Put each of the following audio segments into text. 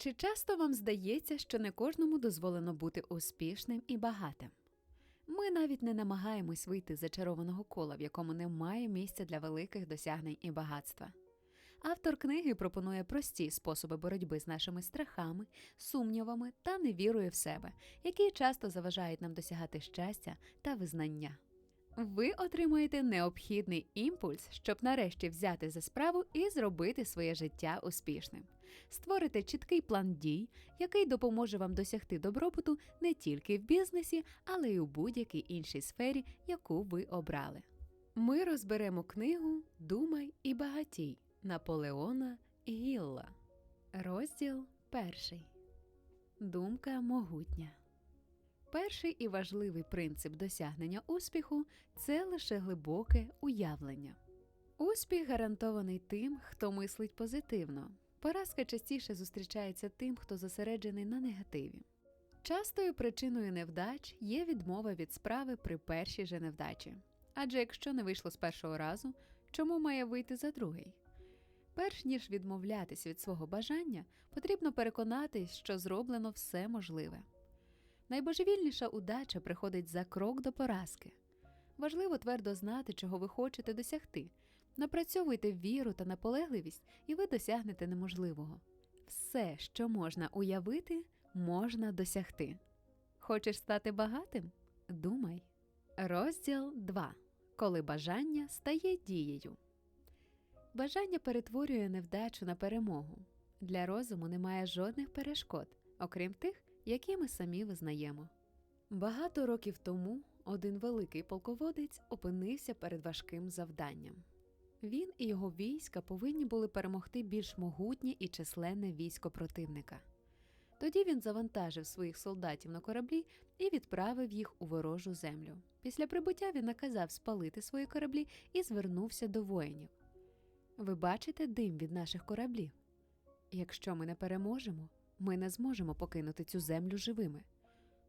Чи часто вам здається, що не кожному дозволено бути успішним і багатим? Ми навіть не намагаємось вийти з зачарованого кола, в якому немає місця для великих досягнень і багатства. Автор книги пропонує прості способи боротьби з нашими страхами, сумнівами та невірою в себе, які часто заважають нам досягати щастя та визнання. Ви отримаєте необхідний імпульс, щоб нарешті взяти за справу і зробити своє життя успішним. Створите чіткий план дій, який допоможе вам досягти добробуту не тільки в бізнесі, але й у будь-якій іншій сфері, яку ви обрали. Ми розберемо книгу «Думай і багатій» Наполеона Гілла. Розділ 1. Думка могутня. Перший і важливий принцип досягнення успіху – це лише глибоке уявлення. Успіх гарантований тим, хто мислить позитивно. Поразка частіше зустрічається тим, хто зосереджений на негативі. Частою причиною невдач є відмова від справи при першій же невдачі. Адже якщо не вийшло з першого разу, чому має вийти за другий? Перш ніж відмовлятись від свого бажання, потрібно переконатись, що зроблено все можливе. Найбожевільніша удача приходить за крок до поразки. Важливо твердо знати, чого ви хочете досягти. Напрацьовуйте віру та наполегливість, і ви досягнете неможливого. Все, що можна уявити, можна досягти. Хочеш стати багатим? Думай. Розділ 2. Коли бажання стає дією. Бажання перетворює невдачу на перемогу. Для розуму немає жодних перешкод, окрім тих, які ми самі визнаємо. Багато років тому один великий полководець опинився перед важким завданням. Він і його війська повинні були перемогти більш могутнє і численне військо противника. Тоді він завантажив своїх солдатів на кораблі і відправив їх у ворожу землю. Після прибуття він наказав спалити свої кораблі і звернувся до воїнів. Ви бачите дим від наших кораблів? Якщо ми не переможемо, ми не зможемо покинути цю землю живими.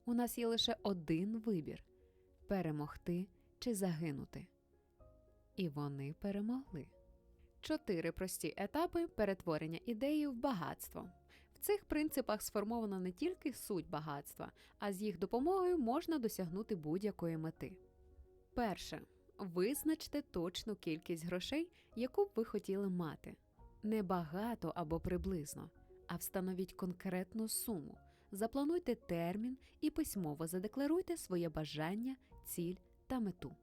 У нас є лише один вибір – перемогти чи загинути. І вони перемогли. 4 прості етапи перетворення ідеї в багатство. В цих принципах сформована не тільки суть багатства, а з їх допомогою можна досягнути будь-якої мети. Перше. Визначте точну кількість грошей, яку б ви хотіли мати. Не багато або приблизно, а встановіть конкретну суму, заплануйте термін і письмово задекларуйте своє бажання, ціль та мету.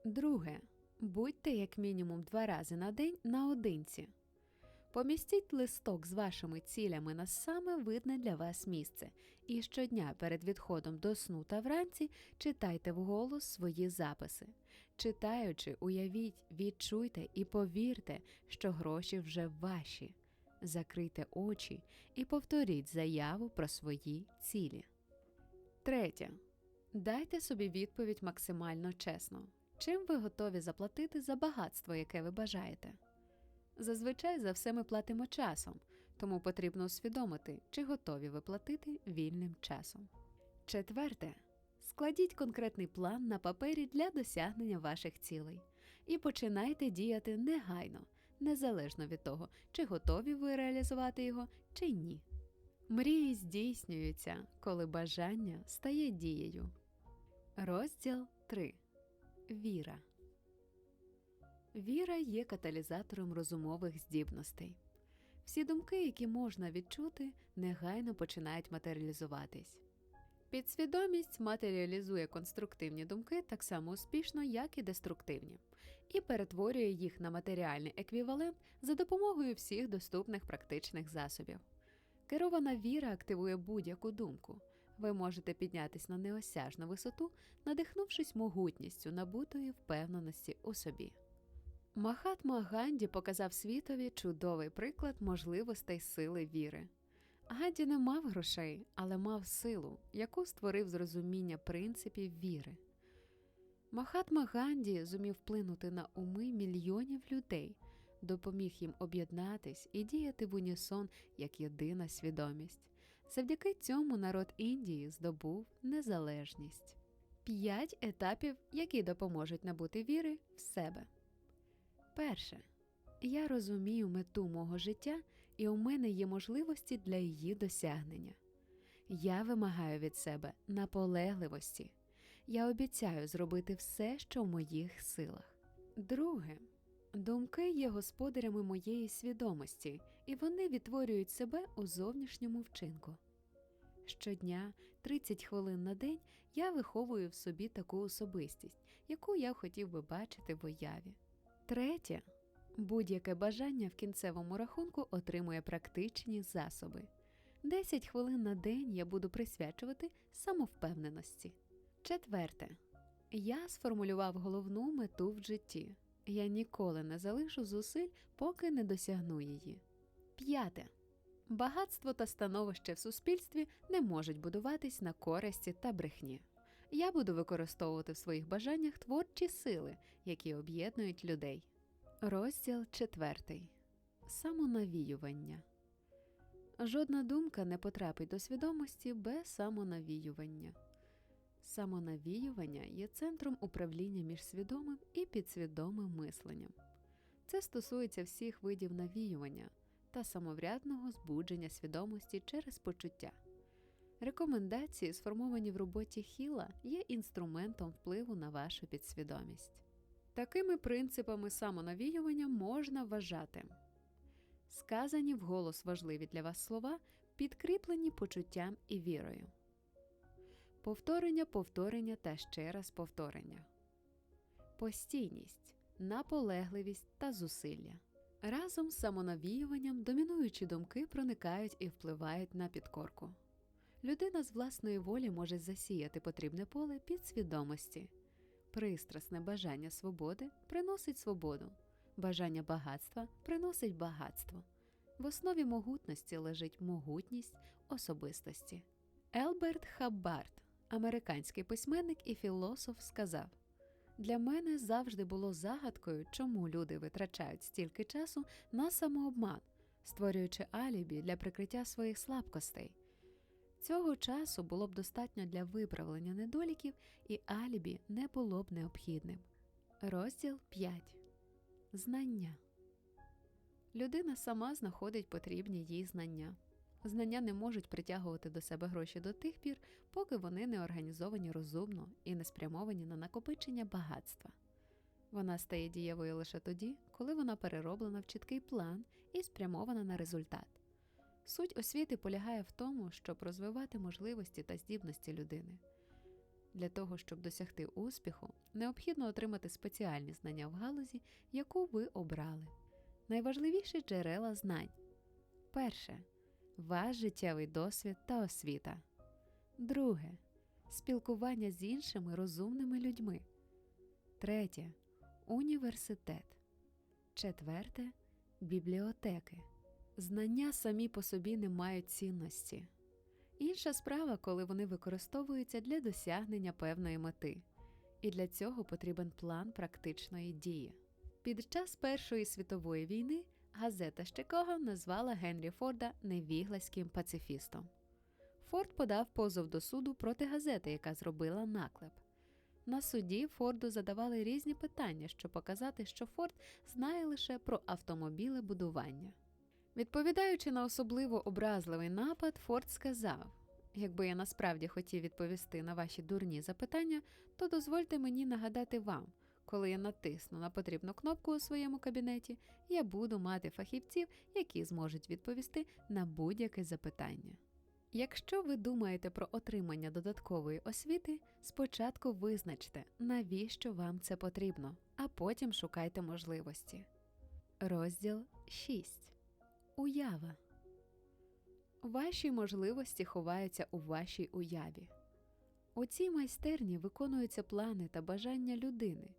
Друге. Будьте як мінімум 2 рази на день наодинці. Помістіть листок з вашими цілями на саме видне для вас місце і щодня перед відходом до сну та вранці читайте вголос свої записи. Читаючи, уявіть, відчуйте і повірте, що гроші вже ваші. Закрийте очі і повторіть заяву про свої цілі. Третє. Дайте собі відповідь максимально чесно. Чим ви готові заплатити за багатство, яке ви бажаєте? Зазвичай за все ми платимо часом, тому потрібно усвідомити, чи готові ви платити вільним часом. Четверте. Складіть конкретний план на папері для досягнення ваших цілей. І починайте діяти негайно, незалежно від того, чи готові ви реалізувати його, чи ні. Мрії здійснюються, коли бажання стає дією. Розділ 3. Віра. Віра є каталізатором розумових здібностей. Всі думки, які можна відчути, негайно починають матеріалізуватись. Підсвідомість матеріалізує конструктивні думки так само успішно, як і деструктивні, і перетворює їх на матеріальний еквівалент за допомогою всіх доступних практичних засобів. Керована віра активує будь-яку думку. Ви можете піднятись на неосяжну висоту, надихнувшись могутністю набутої впевненості у собі. Махатма Ганді показав світові чудовий приклад можливостей сили віри. Ганді не мав грошей, але мав силу, яку створив з розуміння принципів віри. Махатма Ганді зумів вплинути на уми мільйонів людей, допоміг їм об'єднатись і діяти в унісон як єдина свідомість. Завдяки цьому народ Індії здобув незалежність. 5 етапів, які допоможуть набути віри в себе. Перше. Я розумію мету мого життя і у мене є можливості для її досягнення. Я вимагаю від себе наполегливості. Я обіцяю зробити все, що в моїх силах. Друге. Думки є господарями моєї свідомості, і вони відтворюють себе у зовнішньому вчинку. Щодня, 30 хвилин на день, я виховую в собі таку особистість, яку я хотів би бачити в уяві. Третє. Будь-яке бажання в кінцевому рахунку отримує практичні засоби. 10 хвилин на день я буду присвячувати самовпевненості. Четверте. Я сформулював головну мету в житті. Я ніколи не залишу зусиль, поки не досягну її. П'яте. Багатство та становище в суспільстві не можуть будуватись на користі та брехні. Я буду використовувати в своїх бажаннях творчі сили, які об'єднують людей. Розділ 4. Самонавіювання. Жодна думка не потрапить до свідомості без самонавіювання. Самонавіювання є центром управління між свідомим і підсвідомим мисленням. Це стосується всіх видів навіювання та самоврядного збудження свідомості через почуття. Рекомендації, сформовані в роботі Хілла, є інструментом впливу на вашу підсвідомість. Такими принципами самонавіювання можна вважати: сказані вголос важливі для вас слова, підкріплені почуттям і вірою. Повторення, повторення та ще раз повторення. Постійність, наполегливість та зусилля. Разом з самонавіюванням домінуючі думки проникають і впливають на підкорку. Людина з власної волі може засіяти потрібне поле підсвідомості. Пристрасне бажання свободи приносить свободу. Бажання багатства приносить багатство. В основі могутності лежить могутність особистості. Елберт Хаббард, американський письменник і філософ, сказав: «Для мене завжди було загадкою, чому люди витрачають стільки часу на самообман, створюючи алібі для прикриття своїх слабкостей. Цього часу було б достатньо для виправлення недоліків, і алібі не було б необхідним». Розділ 5. Знання. Людина сама знаходить потрібні їй знання. Знання не можуть притягувати до себе гроші до тих пір, поки вони не організовані розумно і не спрямовані на накопичення багатства. Вона стає дієвою лише тоді, коли вона перероблена в чіткий план і спрямована на результат. Суть освіти полягає в тому, щоб розвивати можливості та здібності людини. Для того, щоб досягти успіху, необхідно отримати спеціальні знання в галузі, яку ви обрали. Найважливіші джерела знань. Перше. Ваш життєвий досвід та освіта. Друге. Спілкування з іншими розумними людьми. Третє. Університет. Четверте. Бібліотеки. Знання самі по собі не мають цінності. Інша справа, коли вони використовуються для досягнення певної мети. І для цього потрібен план практичної дії. Під час Першої світової війни газета Чикаго назвала Генрі Форда невіглаським пацифістом. Форд подав позов до суду проти газети, яка зробила наклеп. На суді Форду задавали різні питання, щоб показати, що Форд знає лише про автомобілебудування. Відповідаючи на особливо образливий напад, Форд сказав: «Якби я насправді хотів відповісти на ваші дурні запитання, то дозвольте мені нагадати вам, коли я натисну на потрібну кнопку у своєму кабінеті, я буду мати фахівців, які зможуть відповісти на будь-яке запитання». Якщо ви думаєте про отримання додаткової освіти, спочатку визначте, навіщо вам це потрібно, а потім шукайте можливості. Розділ 6. Уява. Ваші можливості ховаються у вашій уяві. У цій майстерні виконуються плани та бажання людини.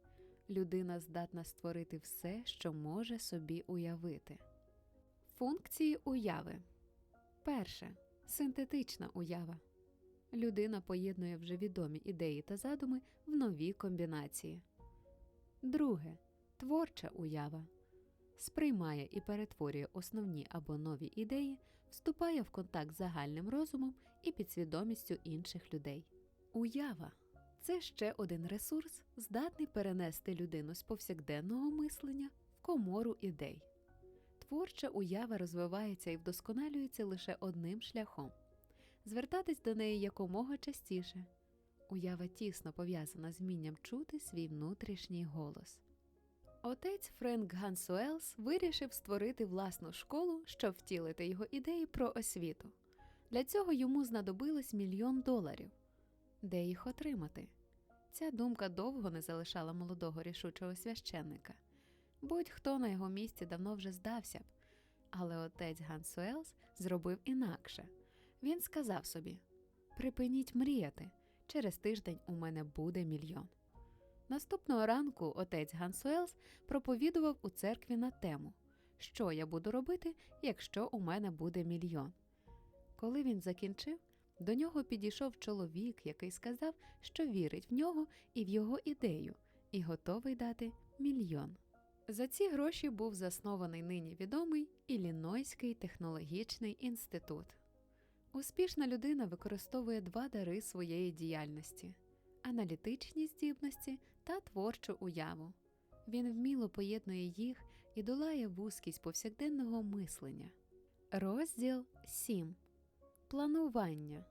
Людина здатна створити все, що може собі уявити. Функції уяви. Перше. Синтетична уява. Людина поєднує вже відомі ідеї та задуми в нові комбінації. Друге. Творча уява. Сприймає і перетворює основні або нові ідеї, вступає в контакт з загальним розумом і підсвідомістю інших людей. Уява – це ще один ресурс, здатний перенести людину з повсякденного мислення в комору ідей. творча уява розвивається і вдосконалюється лише одним шляхом – звертатись до неї якомога частіше. Уява тісно пов'язана з вмінням чути свій внутрішній голос. Отець Френк Гансуелс вирішив створити власну школу, щоб втілити його ідеї про освіту. Для цього йому знадобилось $1 мільйон. Де їх отримати? Ця думка довго не залишала молодого рішучого священника. Будь-хто на його місці давно вже здався б. Але отець Гансуелс зробив інакше. Він сказав собі: «Припиніть мріяти, через тиждень у мене буде $1 мільйон». Наступного ранку отець Гансуелс проповідував у церкві на тему «Що я буду робити, якщо у мене буде $1 мільйон?». Коли він закінчив, до нього підійшов чоловік, який сказав, що вірить в нього і в його ідею, і готовий дати $1 мільйон. За ці гроші був заснований нині відомий Іллінойський технологічний інститут. Успішна людина використовує 2 дари своєї діяльності – аналітичні здібності та творчу уяву. Він вміло поєднує їх і долає вузькість повсякденного мислення. Розділ 7. Планування.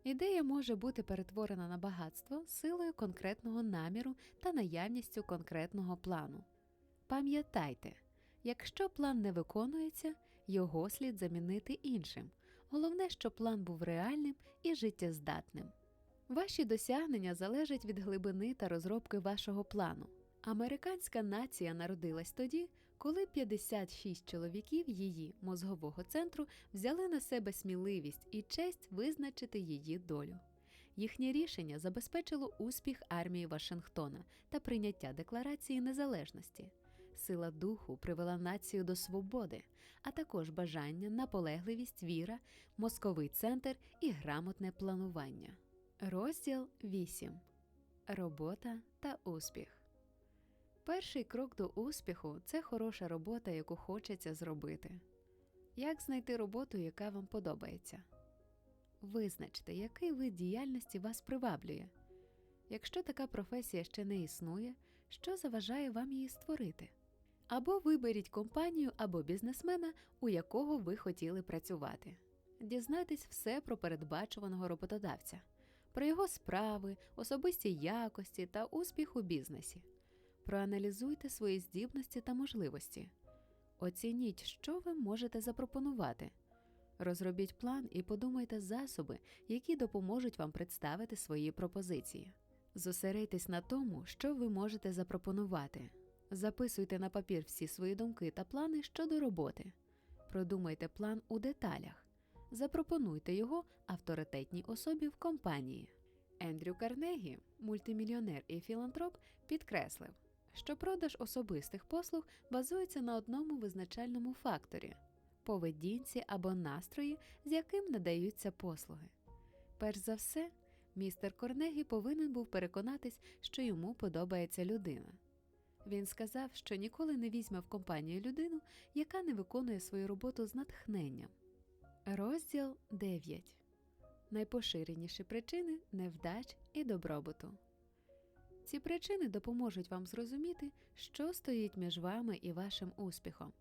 Ідея може бути перетворена на багатство силою конкретного наміру та наявністю конкретного плану. Пам'ятайте, якщо план не виконується, його слід замінити іншим. Головне, щоб план був реальним і життєздатним. Ваші досягнення залежать від глибини та розробки вашого плану. Американська нація народилась тоді, коли 56 чоловіків її мозгового центру взяли на себе сміливість і честь визначити її долю. Їхнє рішення забезпечило успіх армії Вашингтона та прийняття Декларації незалежності. Сила духу привела націю до свободи, а також бажання, наполегливість, віра, мозковий центр і грамотне планування. Розділ 8. Робота та успіх. Перший крок до успіху – це хороша робота, яку хочеться зробити. Як знайти роботу, яка вам подобається? Визначте, який вид діяльності вас приваблює. Якщо така професія ще не існує, що заважає вам її створити? Або виберіть компанію або бізнесмена, у якого ви хотіли працювати. Дізнайтесь все про передбачуваного роботодавця, про його справи, особисті якості та успіх у бізнесі. Проаналізуйте свої здібності та можливості. Оцініть, що ви можете запропонувати. Розробіть план і подумайте засоби, які допоможуть вам представити свої пропозиції. Зосередьтесь на тому, що ви можете запропонувати. Записуйте на папір всі свої думки та плани щодо роботи. Продумайте план у деталях. Запропонуйте його авторитетній особі в компанії. Ендрю Карнегі, мультимільйонер і філантроп, підкреслив, що продаж особистих послуг базується на одному визначальному факторі – поведінці або настрої, з яким надаються послуги. Перш за все, містер Карнегі повинен був переконатись, що йому подобається людина. Він сказав, що ніколи не візьме в компанію людину, яка не виконує свою роботу з натхненням. Розділ 9. Найпоширеніші причини невдач і добробуту. Ці причини допоможуть вам зрозуміти, що стоїть між вами і вашим успіхом,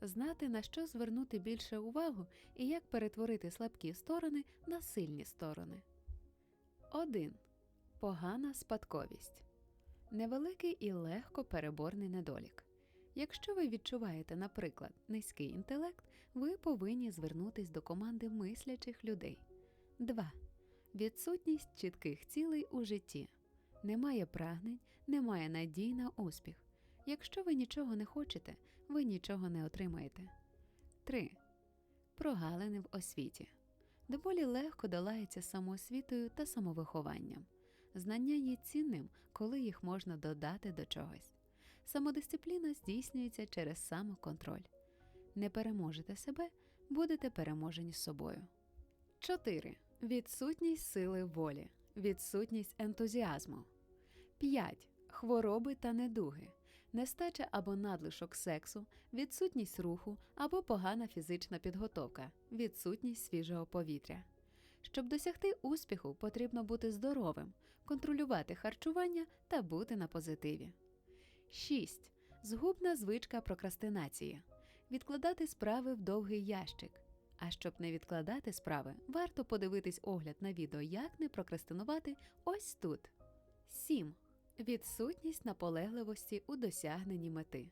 знати, на що звернути більше увагу і як перетворити слабкі сторони на сильні сторони. 1. Погана спадковість. Невеликий і легко переборний недолік. Якщо ви відчуваєте, наприклад, низький інтелект, ви повинні звернутись до команди мислячих людей. 2. Відсутність чітких цілей у житті. Немає прагнень, немає надій на успіх. Якщо ви нічого не хочете, ви нічого не отримаєте. 3. Прогалини в освіті. Доволі легко долається самоосвітою та самовихованням. Знання є цінним, коли їх можна додати до чогось. Самодисципліна здійснюється через самоконтроль. Не переможете себе, будете переможені собою. 4. Відсутність сили волі. Відсутність ентузіазму. 5. Хвороби та недуги. Нестача або надлишок сексу, відсутність руху або погана фізична підготовка, відсутність свіжого повітря. Щоб досягти успіху, потрібно бути здоровим, контролювати харчування та бути на позитиві. 6. Згубна звичка прокрастинації. відкладати справи в довгий ящик. А щоб не відкладати справи, варто подивитись огляд на відео «Як не прокрастинувати» ось тут. 7. Відсутність наполегливості у досягненні мети.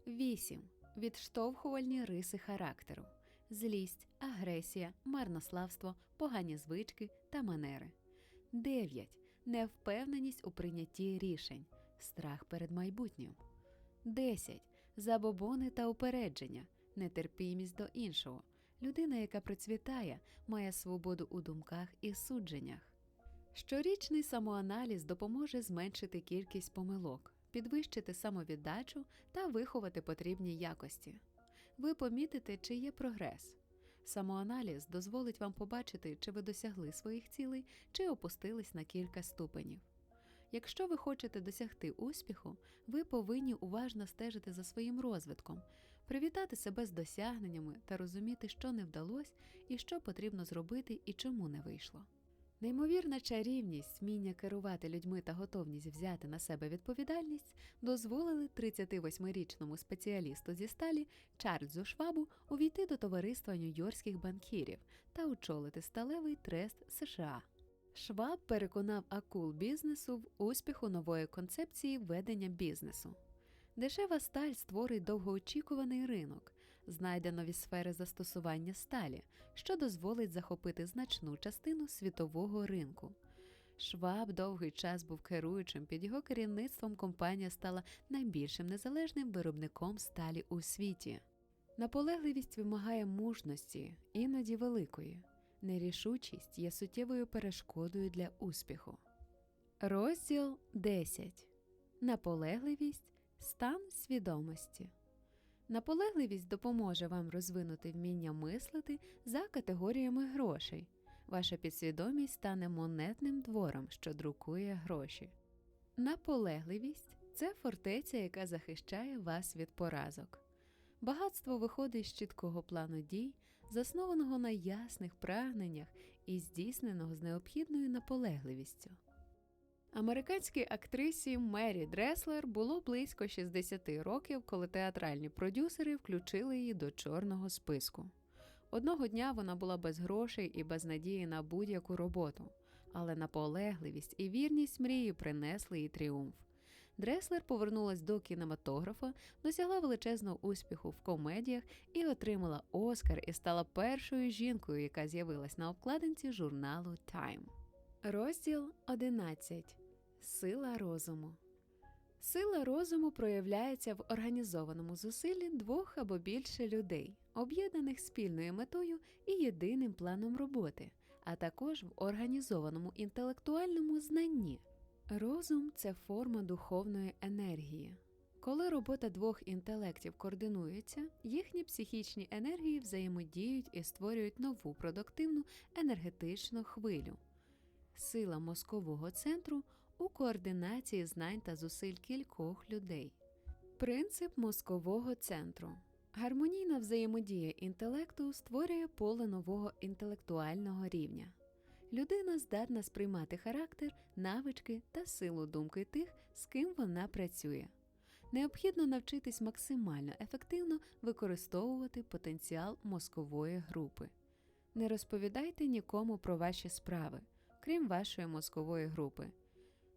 8. Відштовхувальні риси характеру. Злість, агресія, марнославство, погані звички та манери. 9. Невпевненість у прийнятті рішень. Страх перед майбутнім. 10. Забобони та упередження. Нетерпімість до іншого. Людина, яка процвітає, має свободу у думках і судженнях. Щорічний самоаналіз допоможе зменшити кількість помилок, підвищити самовіддачу та виховати потрібні якості. Ви помітите, чи є прогрес. Самоаналіз дозволить вам побачити, чи ви досягли своїх цілей, чи опустились на кілька ступенів. Якщо ви хочете досягти успіху, ви повинні уважно стежити за своїм розвитком, привітати себе з досягненнями та розуміти, що не вдалося і що потрібно зробити і чому не вийшло. Неймовірна чарівність, вміння керувати людьми та готовність взяти на себе відповідальність дозволили 38-річному спеціалісту зі сталі Чарльзу Швабу увійти до товариства нью-йоркських банкірів та очолити сталевий трест США. Шваб переконав акул бізнесу в успіху нової концепції ведення бізнесу. Дешева сталь створить довгоочікуваний ринок, знайде нові сфери застосування сталі, що дозволить захопити значну частину світового ринку. Шваб довгий час був керуючим, під його керівництвом компанія стала найбільшим незалежним виробником сталі у світі. Наполегливість вимагає мужності, іноді великої. Нерішучість є суттєвою перешкодою для успіху. Розділ 10. Наполегливість – стан свідомості. Наполегливість допоможе вам розвинути вміння мислити за категоріями грошей. Ваша підсвідомість стане монетним двором, що друкує гроші. Наполегливість – це фортеця, яка захищає вас від поразок. Багатство виходить з чіткого плану дій, заснованого на ясних прагненнях і здійсненого з необхідною наполегливістю. Американській актрисі Мері Дреслер було близько 60 років, коли театральні продюсери включили її до чорного списку. Одного дня вона була без грошей і без надії на будь-яку роботу, але наполегливість і вірність мрії принесли їй тріумф. Дреслер повернулась до кінематографа, досягла величезного успіху в комедіях і отримала Оскар і стала першою жінкою, яка з'явилась на обкладинці журналу Time. Розділ 11. Сила розуму. Сила розуму проявляється в організованому зусиллі двох або більше людей, об'єднаних спільною метою і єдиним планом роботи, а також в організованому інтелектуальному знанні. Розум – це форма духовної енергії. Коли робота двох інтелектів координується, їхні психічні енергії взаємодіють і створюють нову продуктивну енергетичну хвилю. Сила мозкового центру у координації знань та зусиль кількох людей. Принцип мозкового центру. Гармонійна взаємодія інтелекту створює поле нового інтелектуального рівня. Людина здатна сприймати характер, навички та силу думки тих, з ким вона працює. Необхідно навчитись максимально ефективно використовувати потенціал мозкової групи. Не розповідайте нікому про ваші справи, крім вашої мозкової групи.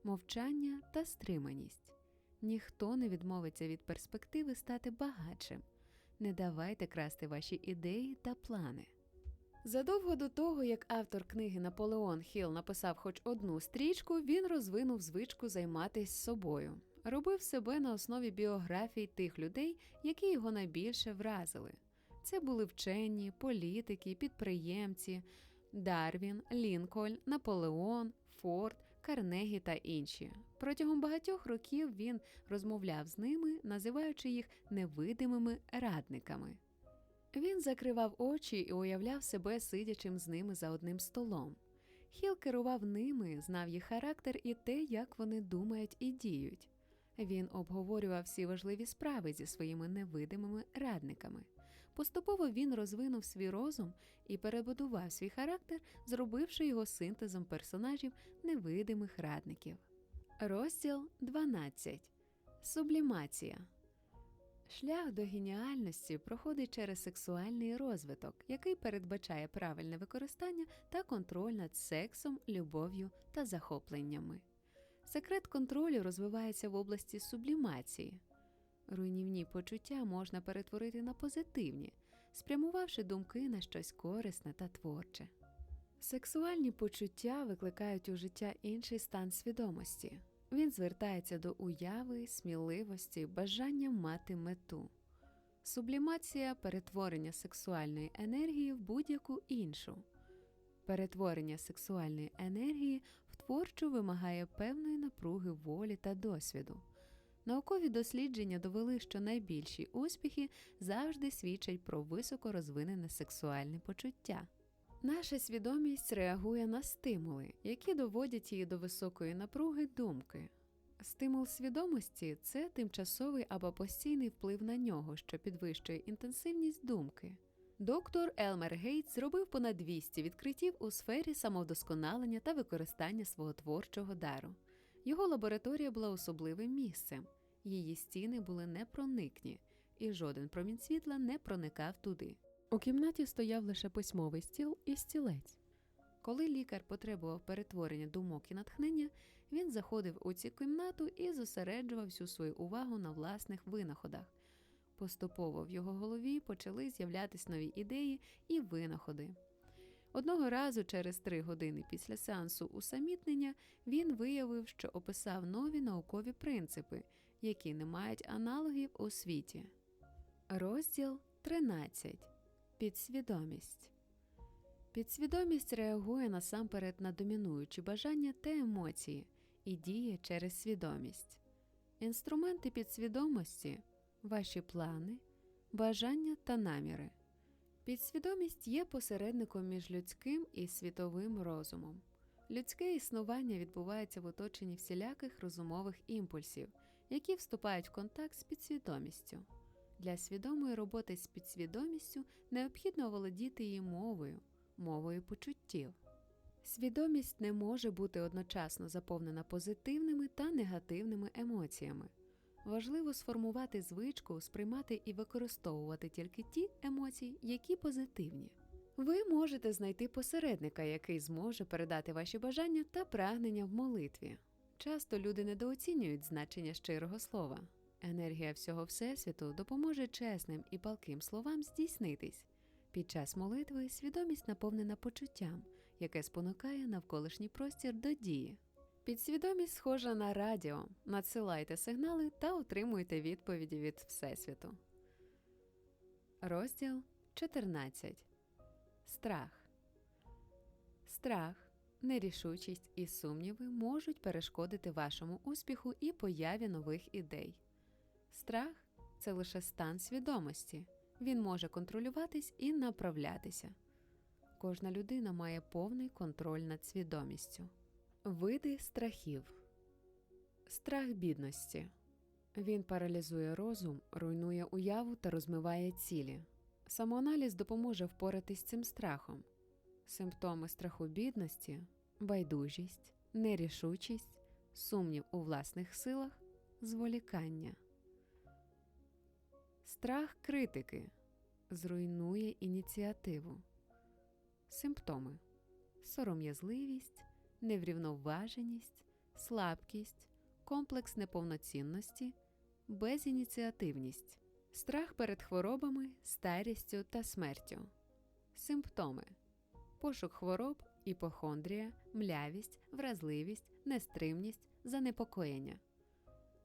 Мовчання та стриманість. Ніхто не відмовиться від перспективи стати багатшим. Не давайте красти ваші ідеї та плани. Задовго до того, як автор книги Наполеон Хіл написав хоч одну стрічку, він розвинув звичку займатися собою. Робив себе на основі біографій тих людей, які його найбільше вразили. Це були вчені, політики, підприємці, Дарвін, Лінкольн, Наполеон, Форд, Карнегі та інші. Протягом багатьох років він розмовляв з ними, називаючи їх невидимими радниками. Він закривав очі і уявляв себе сидячим з ними за одним столом. Хіл керував ними, знав їх характер і те, як вони думають і діють. Він обговорював всі важливі справи зі своїми невидимими радниками. Поступово він розвинув свій розум і перебудував свій характер, зробивши його синтезом персонажів невидимих радників. Розділ 12. Сублімація. Шлях до геніальності проходить через сексуальний розвиток, який передбачає правильне використання та контроль над сексом, любов'ю та захопленнями. Секрет контролю розвивається в області сублімації. Руйнівні почуття можна перетворити на позитивні, спрямувавши думки на щось корисне та творче. Сексуальні почуття викликають у життя інший стан свідомості. Він звертається до уяви, сміливості, бажання мати мету. Сублімація – перетворення сексуальної енергії в будь-яку іншу. Перетворення сексуальної енергії в творчу вимагає певної напруги волі та досвіду. Наукові дослідження довели, що найбільші успіхи завжди свідчать про високо розвинене сексуальне почуття. Наша свідомість реагує на стимули, які доводять її до високої напруги думки. Стимул свідомості – це тимчасовий або постійний вплив на нього, що підвищує інтенсивність думки. Доктор Елмер Гейтс зробив понад 200 відкриттів у сфері самовдосконалення та використання свого творчого дару. Його лабораторія була особливим місцем. Її стіни були непроникні, і жоден промінь світла не проникав туди. У кімнаті стояв лише письмовий стіл і стілець. Коли лікар потребував перетворення думок і натхнення, він заходив у цю кімнату і зосереджував всю свою увагу на власних винаходах. Поступово в його голові почали з'являтись нові ідеї і винаходи. Одного разу, через 3 години після сеансу усамітнення, він виявив, що описав нові наукові принципи, які не мають аналогів у світі. Розділ 13. Підсвідомість. Підсвідомість реагує насамперед на домінуючі бажання та емоції і діє через свідомість. Інструменти підсвідомості – ваші плани, бажання та наміри. Підсвідомість є посередником між людським і світовим розумом. Людське існування відбувається в оточенні всіляких розумових імпульсів, які вступають в контакт з підсвідомістю. Для свідомої роботи з підсвідомістю необхідно володіти її мовою почуттів. Свідомість не може бути одночасно заповнена позитивними та негативними емоціями. Важливо сформувати звичку сприймати і використовувати тільки ті емоції, які позитивні. Ви можете знайти посередника, який зможе передати ваші бажання та прагнення в молитві. Часто люди недооцінюють значення щирого слова. Енергія всього Всесвіту допоможе чесним і палким словам здійснитись. Під час молитви свідомість наповнена почуттям, яке спонукає навколишній простір до дії. Підсвідомість схожа на радіо. Надсилайте сигнали та отримуйте відповіді від Всесвіту. Розділ 14. Страх. Страх, нерішучість і сумніви можуть перешкодити вашому успіху і появі нових ідей. Страх – це лише стан свідомості. Він може контролюватись і направлятися. Кожна людина має повний контроль над свідомістю. Види страхів. Страх бідності. Він паралізує розум, руйнує уяву та розмиває цілі. Самоаналіз допоможе впоратись з цим страхом. Симптоми страху бідності – байдужість, нерішучість, сумнів у власних силах, зволікання. Страх критики зруйнує ініціативу. Симптоми – сором'язливість, неврівноваженість, слабкість, комплекс неповноцінності, безініціативність, страх перед хворобами, старістю та смертю. Симптоми – пошук хвороб, іпохондрія, млявість, вразливість, нестримність, занепокоєння,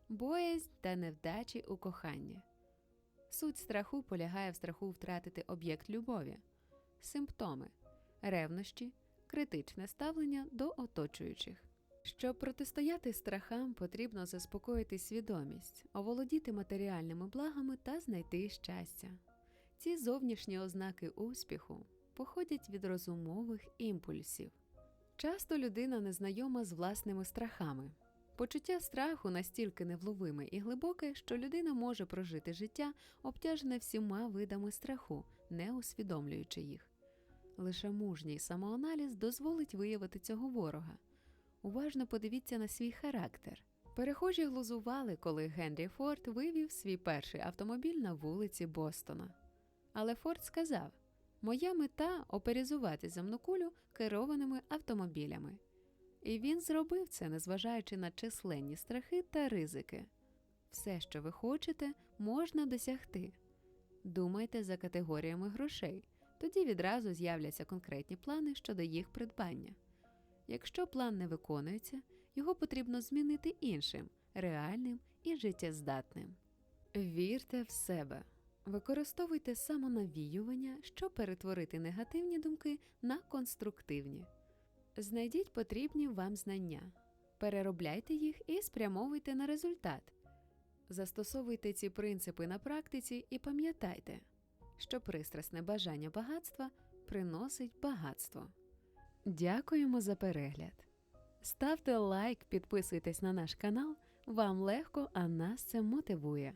боязнь та невдачі у коханні. Суть страху полягає в страху втратити об'єкт любові. Симптоми – ревнощі, критичне ставлення до оточуючих. Щоб протистояти страхам, потрібно заспокоїти свідомість, оволодіти матеріальними благами та знайти щастя. Ці зовнішні ознаки успіху походять від розумових імпульсів. Часто людина незнайома з власними страхами. Почуття страху настільки невловиме і глибоке, що людина може прожити життя, обтяжене всіма видами страху, не усвідомлюючи їх. Лише мужній самоаналіз дозволить виявити цього ворога. Уважно подивіться на свій характер. Перехожі глузували, коли Генрі Форд вивів свій перший автомобіль на вулиці Бостона. Але Форд сказав: «Моя мета – оперізувати земну кулю керованими автомобілями». І він зробив це, незважаючи на численні страхи та ризики. Все, що ви хочете, можна досягти. Думайте за категоріями грошей, тоді відразу з'являться конкретні плани щодо їх придбання. Якщо план не виконується, його потрібно змінити іншим, реальним і життєздатним. Вірте в себе. Використовуйте самонавіювання, щоб перетворити негативні думки на конструктивні. Знайдіть потрібні вам знання. Переробляйте їх і спрямовуйте на результат. Застосовуйте ці принципи на практиці і пам'ятайте, що пристрасне бажання багатства приносить багатство. Дякуємо за перегляд. Ставте лайк, підписуйтесь на наш канал. Вам легко, а нас це мотивує.